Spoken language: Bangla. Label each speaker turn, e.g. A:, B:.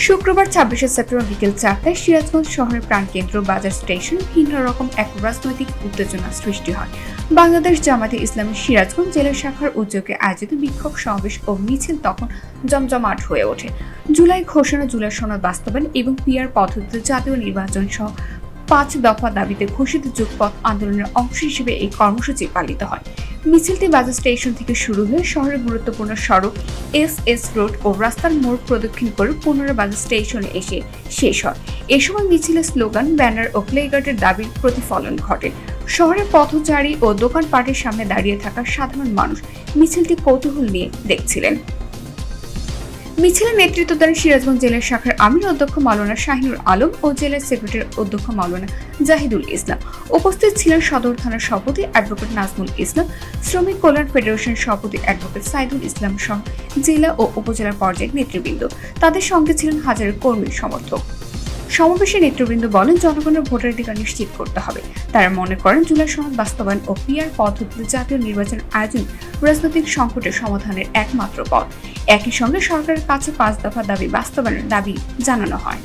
A: শুক্রবার ২৬শে সেপ্টেম্বর বিকেল ৪টায় সিরাজগঞ্জ শহরের প্রাণকেন্দ্র বাজার স্টেশন ভিন্ন রকম এক রাজনৈতিক উত্তেজনা সৃষ্টি হয়। বাংলাদেশ জামায়াতে ইসলামী সিরাজগঞ্জ জেলা শাখার উদ্যোগে আয়োজিত বিক্ষোভ সমাবেশ ও মিছিল তখন জমজমাট হয়ে ওঠে। জুলাই ঘোষণা, জুলাই সনদ বাস্তবায়ন এবং পিআর পদ্ধতিতে জাতীয় নির্বাচন সহ ৫ দফা দাবিতে ঘোষিত যুগপৎ আন্দোলনের অংশ হিসেবে এই কর্মসূচি পালিত হয়। মিছিলটি বাজার স্টেশন থেকে শুরু হয়ে শহরের গুরুত্বপূর্ণ সড়ক এস রোড ও রাস্তার মোড় প্রদক্ষিণ করে পুনরায় বাজার স্টেশনে এসে শেষ হয়। এ সময় মিছিলের স্লোগান, ব্যানার ও প্লেকার্ডের দাবির প্রতিফলন ঘটে। শহরের পথচারী ও দোকানপাটের সামনে দাঁড়িয়ে থাকা সাধারণ মানুষ মিছিলটি কৌতূহল নিয়ে দেখছিলেন। মিছিলের নেতৃত্ব দেন সিরাজগঞ্জ জেলা শাখার আমির অধ্যক্ষ মাওলানা শাহিনুর আলম ও জেলা সেক্রেটারি অধ্যক্ষ মাওলানা জাহিদুল ইসলাম। উপস্থিত ছিলেন সদর থানার সভাপতি অ্যাডভোকেট নাজমুল ইসলাম, শ্রমিক কল্যাণ ফেডারেশন সভাপতি অ্যাডভোকেট সাইদুল ইসলাম সহ জেলা ও উপজেলা পর্যায়ের নেতৃবৃন্দ। তাদের সঙ্গে ছিলেন হাজারো কর্মী সমর্থক। সমাবেশে নেতৃবৃন্দ বলেন, জনগণের ভোটাধিকার নিশ্চিত করতে হবে। তারা মনে করেন, জুলাই সনদ বাস্তবায়ন ও পিআর পদ্ধতিতে জাতীয় নির্বাচন আয়োজন রাজনৈতিক সংকটের সমাধানের একমাত্র পথ। একই সঙ্গে সরকারের কাছে ৫ দফা দাবি বাস্তবায়নের দাবি জানানো হয়।